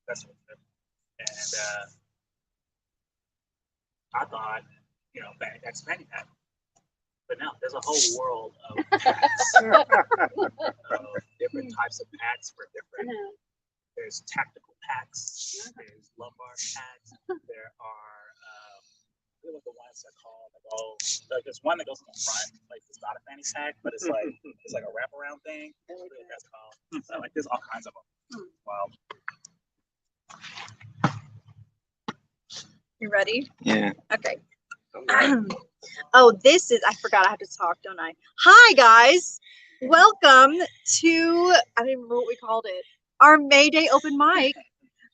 festival trip, and I thought, that's Fanny Pack. But no, there's a whole world of packs, of different types of packs for different. There's tactical packs. There's lumbar packs. There are I forget what the ones are called. Like there's one that goes in the front, like it's not a fanny pack, but it's like a wraparound thing. I forget what that's called. So like there's all kinds of them. Wow. You ready? Yeah. Okay. Oh, I forgot I have to talk, don't I? Hi, guys. Welcome to, I don't even remember what we called it, our Mayday open mic.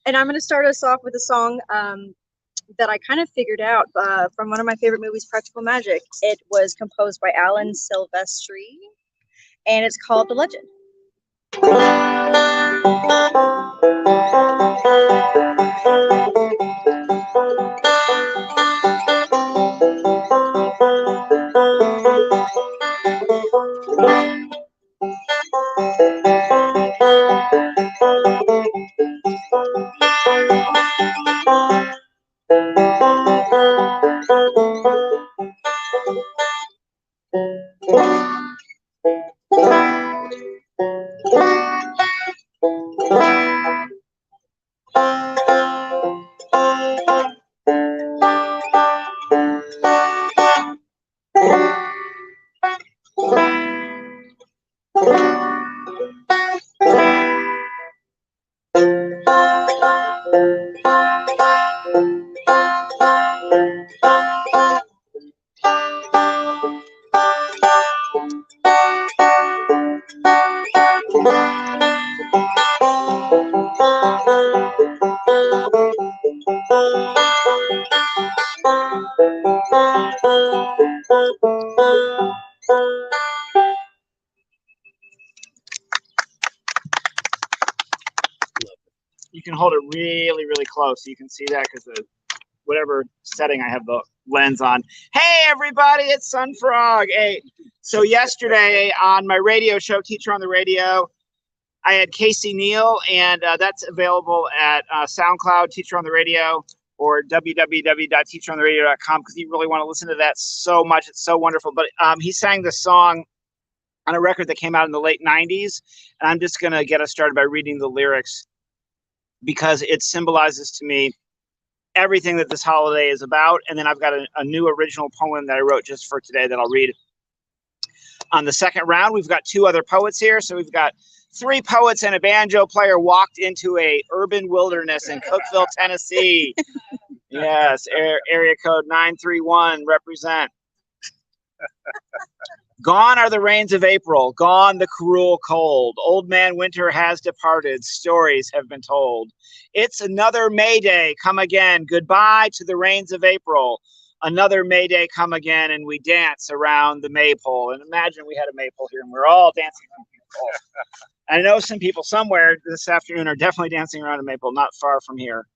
And I'm going to start us off with a song that I kind of figured out from one of my favorite movies, Practical Magic. It was composed by Alan Silvestri, and it's called The Legend. You can hold it really, really close so you can see that because the whatever setting I have the lens on. Hey, everybody, it's Sunfrog. Hey, so yesterday on my radio show, Teacher on the Radio, I had Casey Neal, and that's available at SoundCloud, Teacher on the Radio, or www.teacherontheradio.com because you really want to listen to that so much. It's so wonderful. But he sang the song on a record that came out in the late 90s, and I'm just going to get us started by reading the lyrics because it symbolizes to me everything that this holiday is about. And then I've got a new original poem that I wrote just for today that I'll read. On the second round, we've got two other poets here. So we've got three poets and a banjo player walked into a urban wilderness in Cookeville, Tennessee. Yes, area code 931, represent. Gone are the rains of April, gone the cruel cold. Old man winter has departed, stories have been told. It's another Mayday, come again. Goodbye to the rains of April. Another Mayday, come again, and we dance around the maypole. And imagine we had a maypole here, and we're all dancing around the maypole. I know some people somewhere this afternoon are definitely dancing around a maypole, not far from here.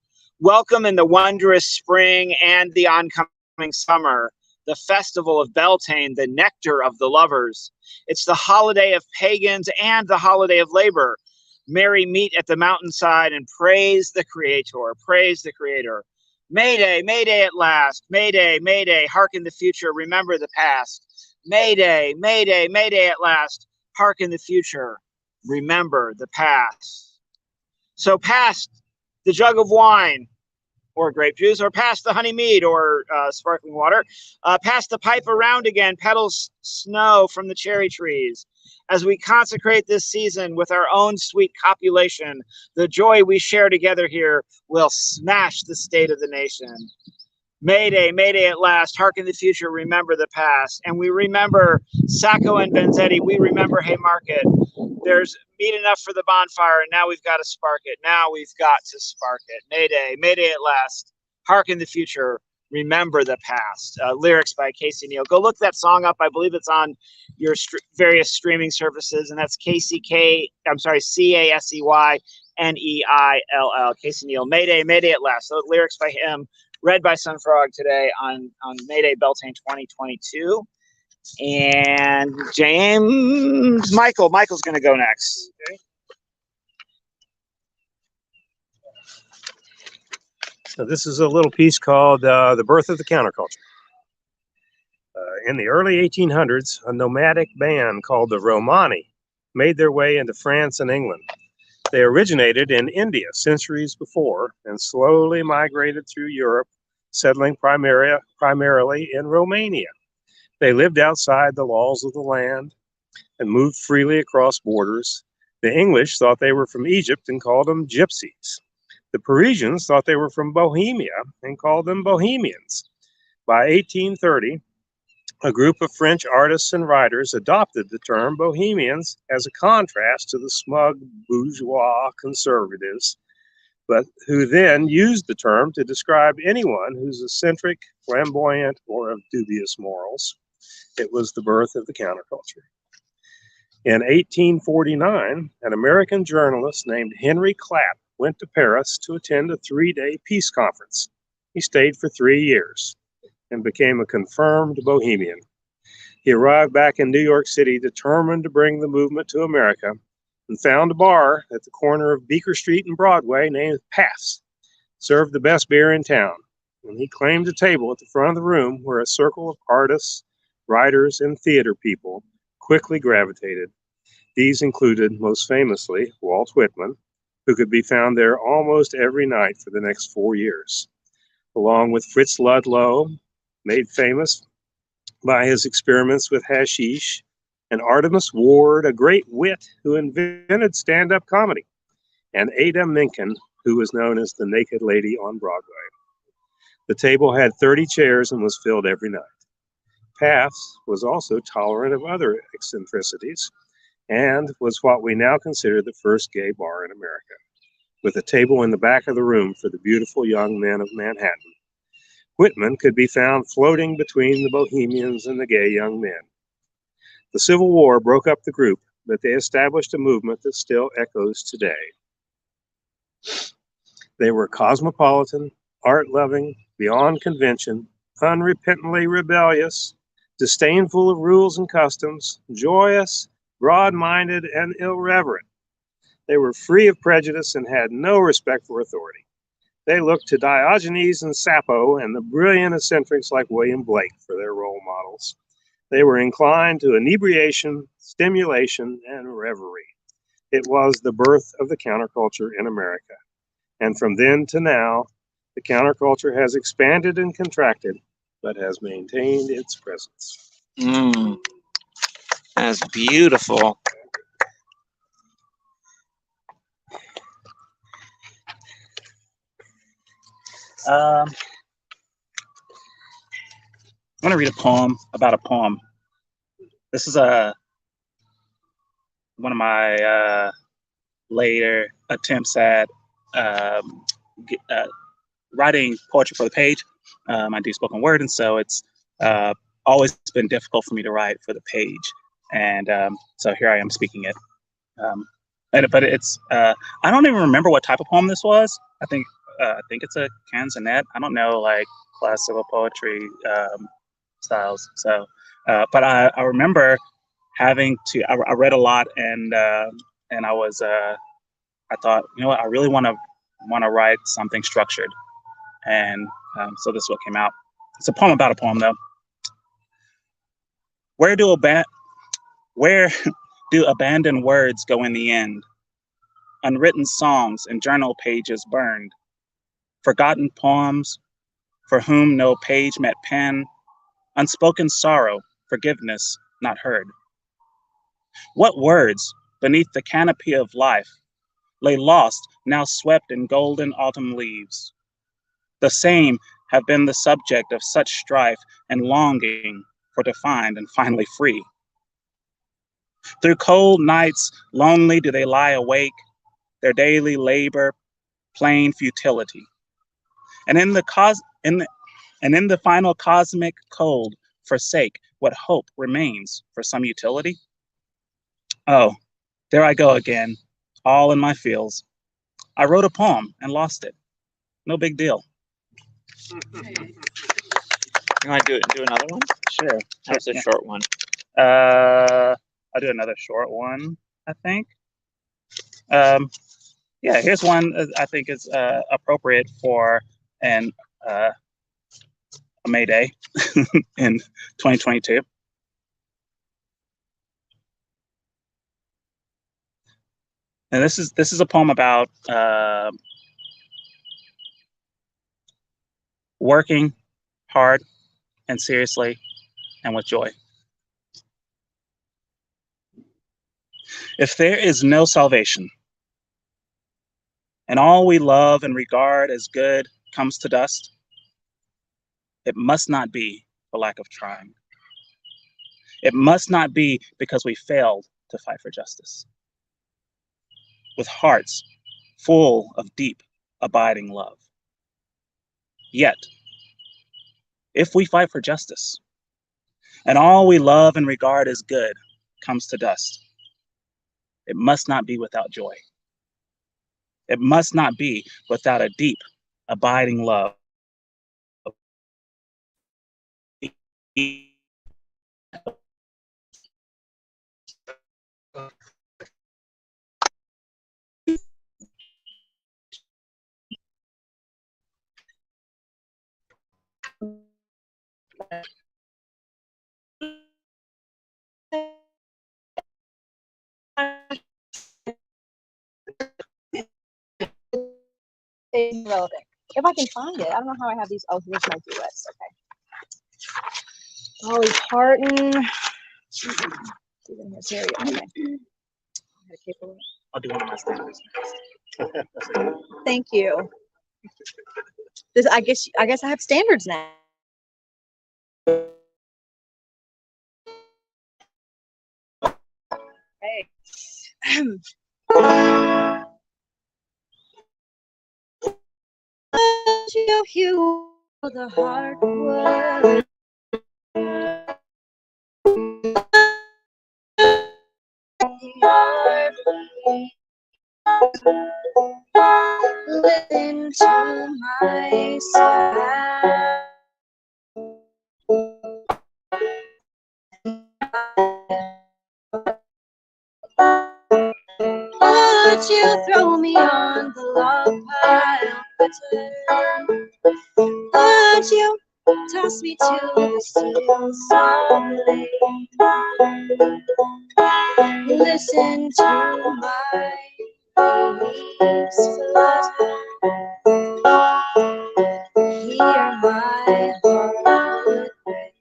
Welcome in the wondrous spring and the oncoming summer. The festival of Beltane, the nectar of the lovers. It's the holiday of pagans and the holiday of labor. Merry meet at the mountainside and praise the Creator, praise the Creator. Mayday, Mayday at last. Mayday, Mayday, hearken the future, remember the past. Mayday, Mayday, Mayday at last. Hearken the future, remember the past. So past the jug of wine, or grape juice, or pass the honey mead, or sparkling water. Pass the pipe around again, petals snow from the cherry trees. As we consecrate this season with our own sweet copulation, the joy we share together here will smash the state of the nation. Mayday, Mayday at last, hearken the future, remember the past. And we remember Sacco and Vanzetti, we remember Haymarket. There's meat enough for the bonfire, and now we've got to spark it. Now we've got to spark it. Mayday, Mayday at last. Hearken the future. Remember the past. Lyrics by Casey Neal. Go look that song up. I believe it's on your various streaming services, and that's CASEYNEILL. Casey Neal. Mayday, Mayday at last. So lyrics by him, read by Sunfrog today on Mayday Beltane 2022. And Michael's going to go next. So this is a little piece called The Birth of the Counterculture. In the early 1800s, a nomadic band called the Romani made their way into France and England. They originated in India centuries before and slowly migrated through Europe, settling primarily in Romania. They lived outside the laws of the land and moved freely across borders. The English thought they were from Egypt and called them gypsies. The Parisians thought they were from Bohemia and called them Bohemians. By 1830, a group of French artists and writers adopted the term Bohemians as a contrast to the smug bourgeois conservatives, but who then used the term to describe anyone who's eccentric, flamboyant, or of dubious morals. It was the birth of the counterculture. In 1849, an American journalist named Henry Clapp went to Paris to attend a 3-day peace conference. He stayed for 3 years and became a confirmed bohemian. He arrived back in New York City determined to bring the movement to America and found a bar at the corner of Beaker Street and Broadway named Path's. Served the best beer in town. And he claimed a table at the front of the room where a circle of artists, writers, and theater people quickly gravitated. These included, most famously, Walt Whitman, who could be found there almost every night for the next 4 years, along with Fritz Ludlow, made famous by his experiments with hashish, and Artemus Ward, a great wit who invented stand-up comedy, and Ada Menken, who was known as the Naked Lady on Broadway. The table had 30 chairs and was filled every night. Path's was also tolerant of other eccentricities and was what we now consider the first gay bar in America, with a table in the back of the room for the beautiful young men of Manhattan. Whitman could be found floating between the bohemians and the gay young men. The Civil War broke up the group, but they established a movement that still echoes today. They were cosmopolitan, art-loving, beyond convention, unrepentantly rebellious, disdainful of rules and customs, joyous, broad-minded, and irreverent. They were free of prejudice and had no respect for authority. They looked to Diogenes and Sappho and the brilliant eccentrics like William Blake for their role models. They were inclined to inebriation, stimulation, and reverie. It was the birth of the counterculture in America. And from then to now, the counterculture has expanded and contracted, but has maintained its presence. That's beautiful. I'm going to read a poem about a poem. This is one of my later attempts at writing poetry for the page. I do spoken word, and so it's always been difficult for me to write for the page. And so here I am speaking it. But it's I don't even remember what type of poem this was. I think it's a canzonet. I don't know, like classical poetry styles. So, but I remember having to. I read a lot, and I was. I thought, you know what, I really want to write something structured, and so this is what came out. It's a poem about a poem, though. Where do abandoned words go in the end? Unwritten songs and journal pages burned. Forgotten poems for whom no page met pen. Unspoken sorrow, forgiveness not heard. What words beneath the canopy of life lay lost, now swept in golden autumn leaves? The same have been the subject of such strife and longing for defined and finally free. Through cold nights, lonely do they lie awake, their daily labor, plain futility. And in the final cosmic cold, forsake what hope remains for some utility. Oh, there I go again, all in my feels. I wrote a poem and lost it. No big deal. You want to do another one? Sure. That's a short one. I'll do another short one, I think. Yeah, here's one I think is appropriate for a Mayday in 2022. And this is a poem about working hard and seriously and with joy. If there is no salvation, and all we love and regard as good comes to dust, it must not be for lack of trying. It must not be because we failed to fight for justice. With hearts full of deep, abiding love. Yet, if we fight for justice, and all we love and regard as good comes to dust, it must not be without joy. It must not be without a deep, abiding love. It's relevant. If I can find it, I don't know how I have these. Oh, here's my duets. Okay. Dolly Parton. Here we go. Okay. I'll do one of my standards next. Thank you. I guess I have standards now. Hey. You the hardwood. Listen to my sound. Would you throw me on the log pile? Would you toss me to the sea someday? Listen to my leaves flutter. Hear my heart break.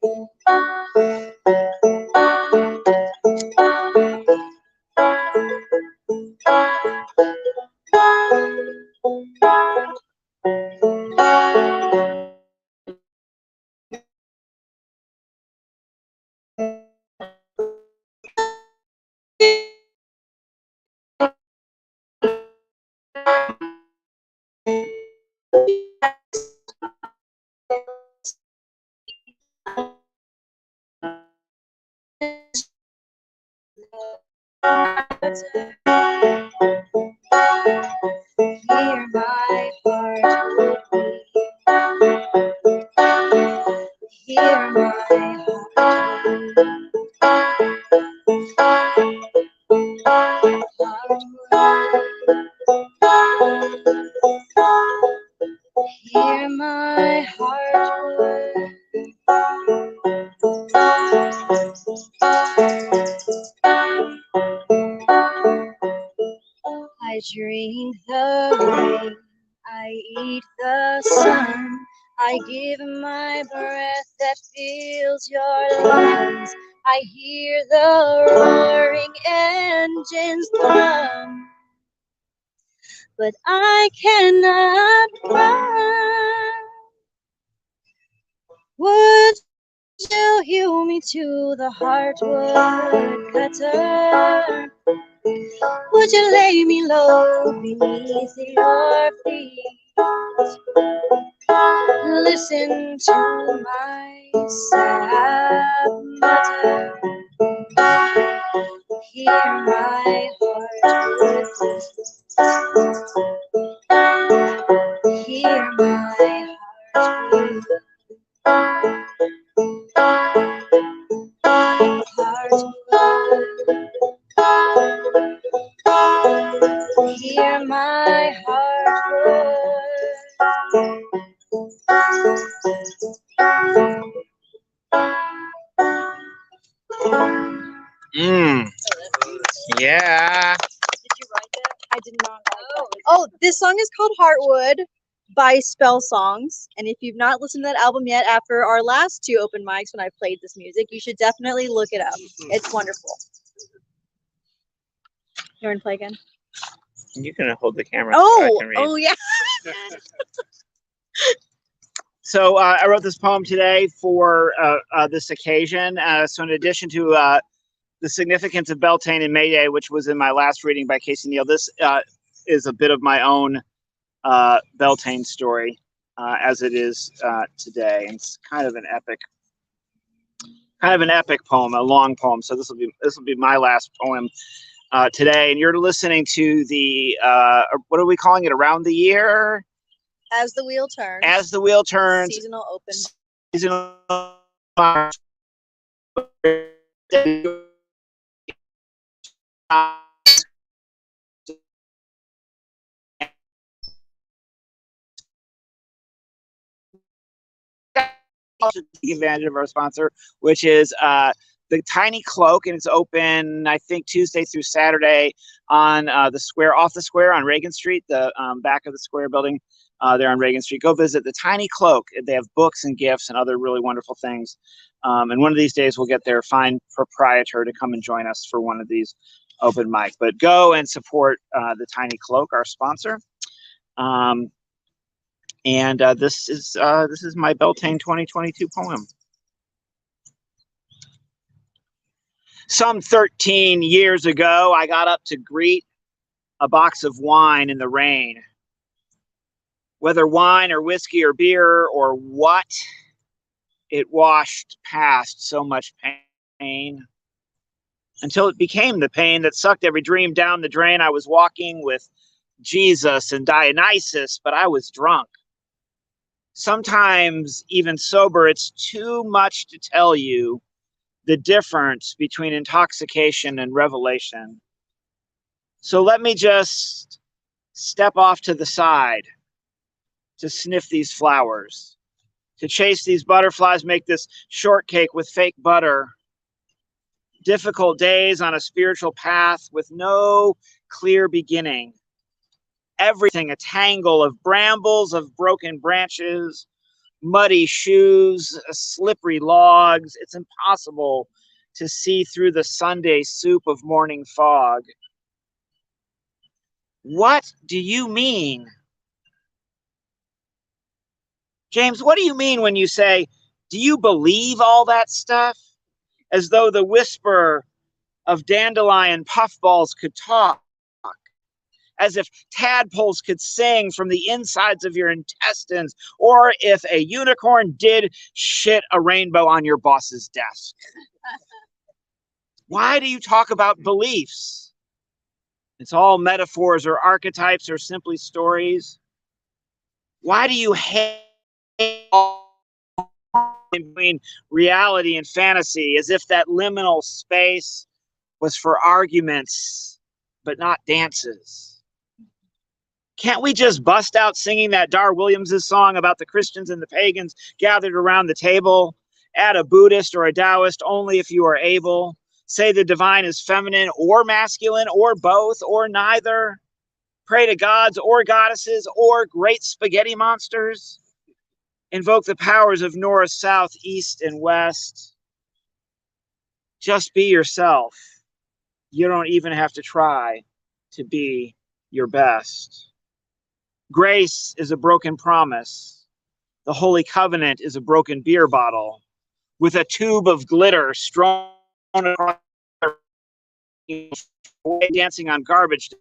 Hear my heart beat. Hear my heart hear my heart. I drink the rain, I eat the sun, I give my breath that fills your lungs. I hear the roaring engines drum, but I cannot run. Would you hew me to the heartwood cutter? Would you lay me low beneath your feet? Listen to my sad mutter. Hear my heart. Hear my heart. Heart. Hear my my heart Mm. Yeah. Did you write that? I did not write that. Oh, this song is called Heartwood by Spell Songs. And if you've not listened to that album yet after our last 2 open mics when I played this music, you should definitely look it up. It's wonderful. You want to play again? You can hold the camera so I can read. Oh yeah. So I wrote this poem today for this occasion. So in addition to the significance of Beltane and Mayday, which was in my last reading by Casey Neal, this is a bit of my own Beltane story, as it is today. And it's kind of an epic poem, a long poem. So this will be my last poem today. And you're listening to the what are we calling it? Around the Year? As the Wheel Turns. As the Wheel Turns. Seasonal open. Seasonal. Take advantage of our sponsor, which is the Tiny Cloak, and it's open, I think, Tuesday through Saturday on the square, off the square on Reagan Street, the back of the Square building there on Reagan Street. Go visit the Tiny Cloak. They have books and gifts and other really wonderful things. And one of these days we'll get their fine proprietor to come and join us for one of these open mic. But go and support the Tiny Cloak, our sponsor. And this is my Beltane 2022 poem. Some 13 years ago, I got up to greet a box of wine in the rain. Whether wine or whiskey or beer or what, it washed past so much pain. Until it became the pain that sucked every dream down the drain. I was walking with Jesus and Dionysus, but I was drunk. Sometimes even sober, it's too much to tell you the difference between intoxication and revelation. So let me just step off to the side to sniff these flowers, to chase these butterflies, make this shortcake with fake butter. Difficult days on a spiritual path with no clear beginning. Everything a tangle of brambles, of broken branches, muddy shoes, slippery logs. It's impossible to see through the Sunday soup of morning fog. What do you mean? James, what do you mean when you say, do you believe all that stuff? As though the whisper of dandelion puffballs could talk. As if tadpoles could sing from the insides of your intestines, or if a unicorn did shit a rainbow on your boss's desk. Why do you talk about beliefs? It's all metaphors or archetypes or simply stories. Why do you hate between reality and fantasy, as if that liminal space was for arguments, but not dances? Can't we just bust out singing that Dar Williams' song about the Christians and the pagans gathered around the table? Add a Buddhist or a Taoist only if you are able. Say the divine is feminine or masculine or both or neither. Pray to gods or goddesses or great spaghetti monsters. Invoke the powers of north, south, east, and west. Just be yourself. You don't even have to try to be your best. Grace is a broken promise. The Holy Covenant is a broken beer bottle with a tube of glitter strewn across dancing on garbage.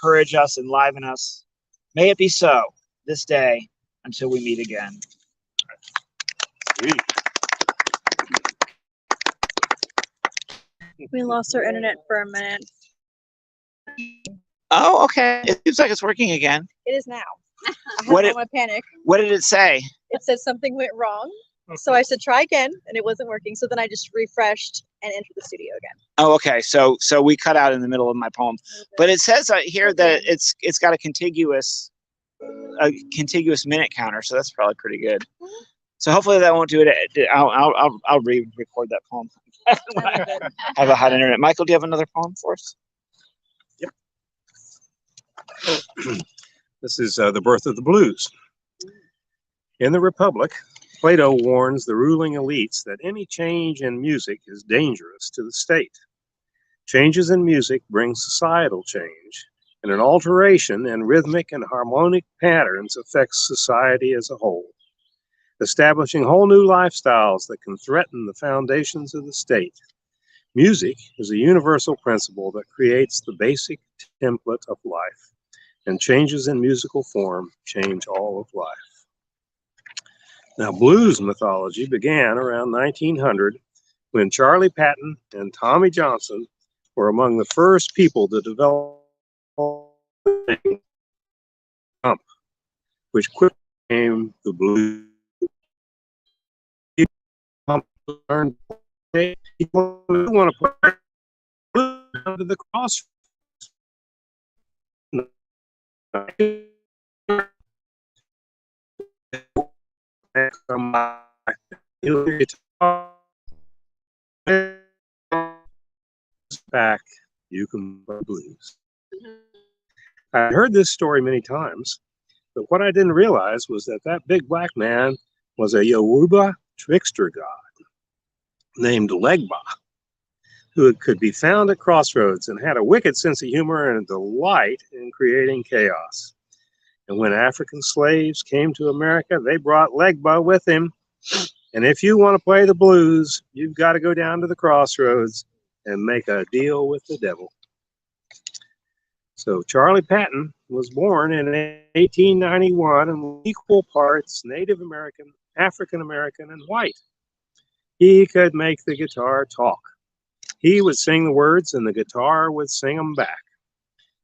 Encourage us, enliven us. May it be so this day until we meet again. We lost our internet for a minute. Oh, okay. It seems like it's working again. It is now. I had What a it- moment of panic. What did it say? It said something went wrong. So I said try again, and it wasn't working. So then I just refreshed and entered the studio again. Oh, okay. So we cut out in the middle of my poem, but it says here that it's got a contiguous minute counter, so that's probably pretty good. So hopefully that won't do it. I'll re-record that poem. Have a hot internet. Michael, do you have another poem for us? This is The Birth of the Blues. In the Republic, Plato warns the ruling elites that any change in music is dangerous to the state. Changes in music bring societal change, and an alteration in rhythmic and harmonic patterns affects society as a whole, establishing whole new lifestyles that can threaten the foundations of the state. Music is a universal principle that creates the basic template of life, and changes in musical form change all of life. Now, blues mythology began around 1900 when Charlie Patton and Tommy Johnson were among the first people to develop thump, which quickly became the blues. People learned people who want to play blues under the crossroads. Back, you can play blues. I heard this story many times, but what I didn't realize was that that big black man was a Yoruba trickster god named Legba, who could be found at crossroads and had a wicked sense of humor and a delight in creating chaos. And when African slaves came to America, they brought Legba with him. And if you want to play the blues, you've got to go down to the crossroads and make a deal with the devil. So Charlie Patton was born in 1891 and was equal parts Native American, African American, and white. He could make the guitar talk. He would sing the words and the guitar would sing them back.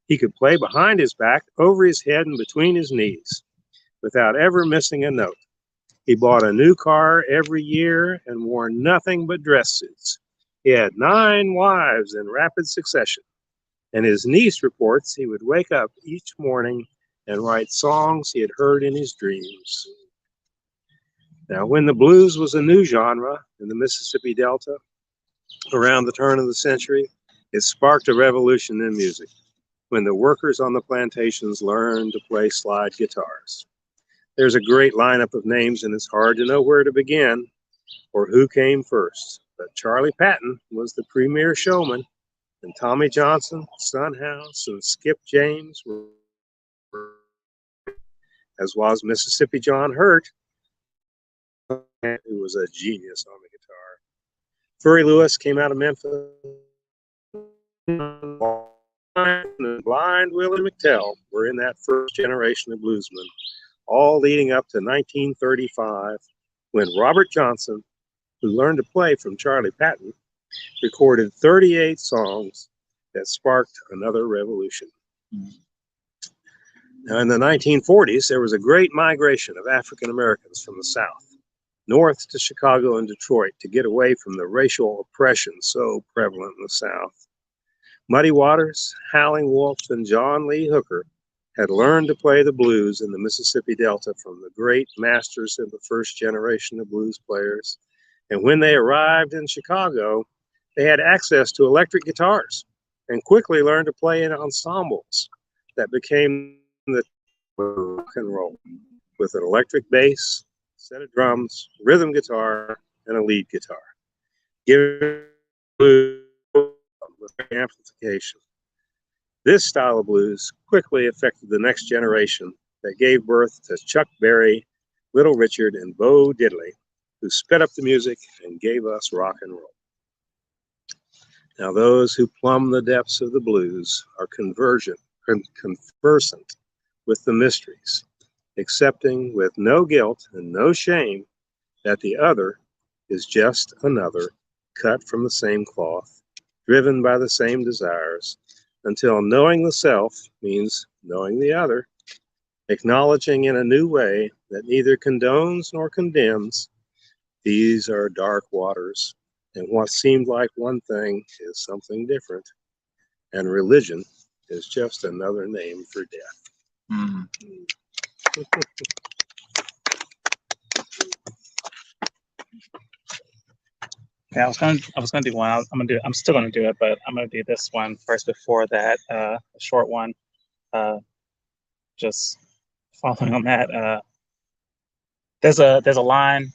He could play behind his back, over his head, and between his knees without ever missing a note. He bought a new car every year and wore nothing but dress suits. He had 9 wives in rapid succession, and his niece reports he would wake up each morning and write songs he had heard in his dreams. Now, when the blues was a new genre in the Mississippi Delta around the turn of the century, it sparked a revolution in music when the workers on the plantations learned to play slide guitars. There's a great lineup of names, and it's hard to know where to begin or who came first. But Charlie Patton was the premier showman, and Tommy Johnson, Son House, and Skip James were, as was Mississippi John Hurt, who was a genius on the guitar. Furry Lewis came out of Memphis. And Blind Willie McTell were in that first generation of bluesmen, all leading up to 1935, when Robert Johnson, who learned to play from Charlie Patton, recorded 38 songs that sparked another revolution. Now, in the 1940s, there was a great migration of African Americans from the South, north to Chicago and Detroit, to get away from the racial oppression so prevalent in the South. Muddy Waters, Howling Wolf, and John Lee Hooker had learned to play the blues in the Mississippi Delta from the great masters of the first generation of blues players. And when they arrived in Chicago, they had access to electric guitars and quickly learned to play in ensembles that became the rock and roll, with an electric bass, set of drums, rhythm guitar, and a lead guitar, giving blues with amplification. This style of blues quickly affected the next generation that gave birth to Chuck Berry, Little Richard, and Bo Diddley, who sped up the music and gave us rock and roll. Now, those who plumb the depths of the blues are conversant with the mysteries, accepting with no guilt and no shame that the other is just another, cut from the same cloth, driven by the same desires, until knowing the self means knowing the other, acknowledging in a new way that neither condones nor condemns. These are dark waters, and what seemed like one thing is something different, and religion is just another name for death. Mm. Yeah, I was gonna do one. I'm still gonna do it, but I'm gonna do this one first before that, a short one. Just following on that. There's a line,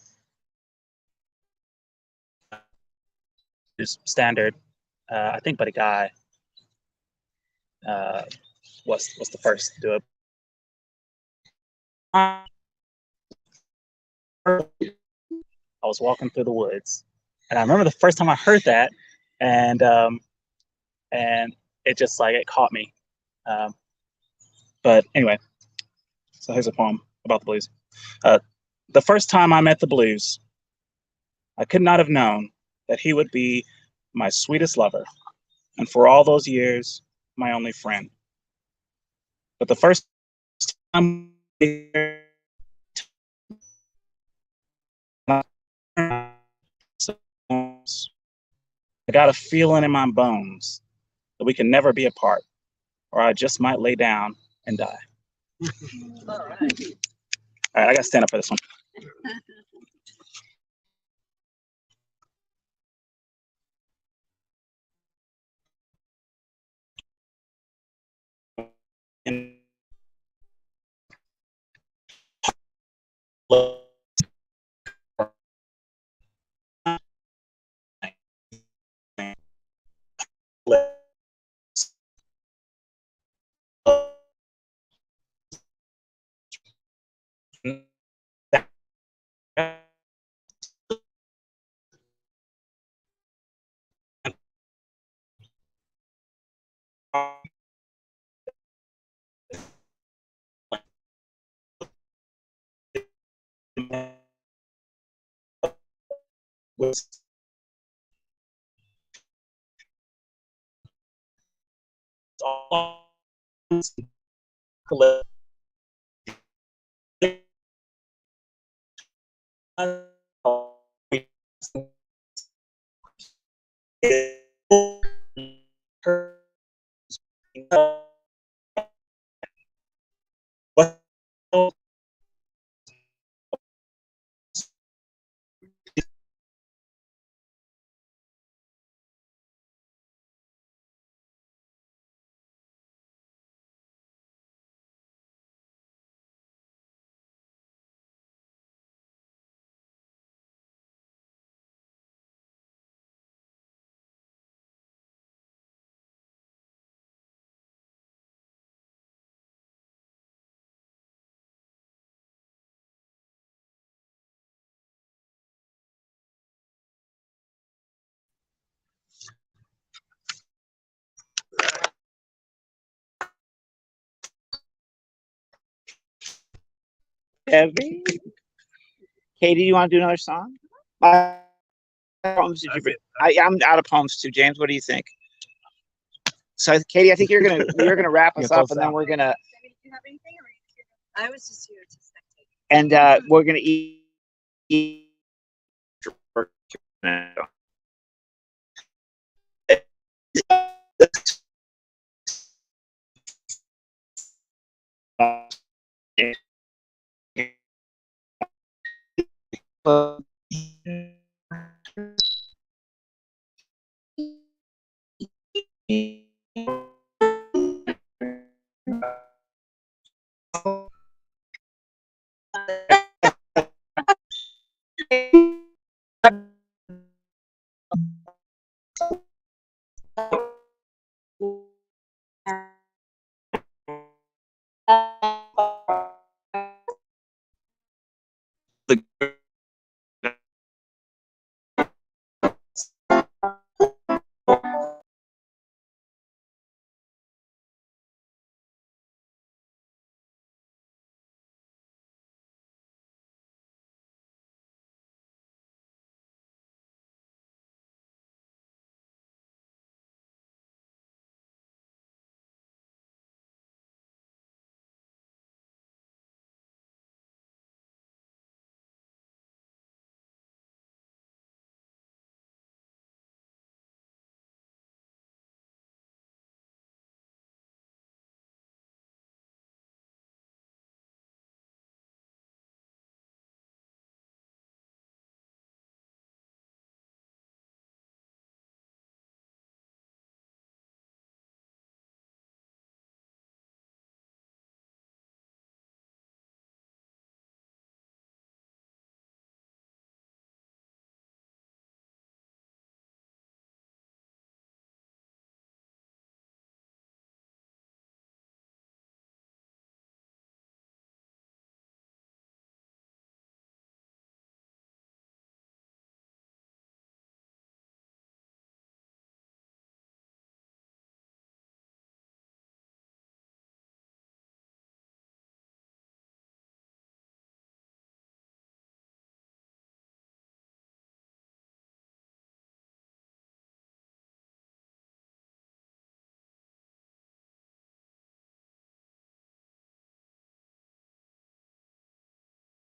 is standard. I think, but a guy was the first to do it. I was walking through the woods, and I remember the first time I heard that, and it just like it caught me. But anyway, so here's a poem about the blues. The first time I met the blues, I could not have known that he would be my sweetest lover, and for all those years, my only friend. But the first time I got a feeling in my bones that we can never be apart, or I just might lay down and die. All right. All right, I gotta stand up for this one. Heavy. Katie, you want to do another song? Poems did you bring? I'm out of poems too. James, what do you think? So, Katie, I think you're gonna wrap us up, and then we're gonna. Do you have anything, or I was just here to spectate. And we're gonna eat.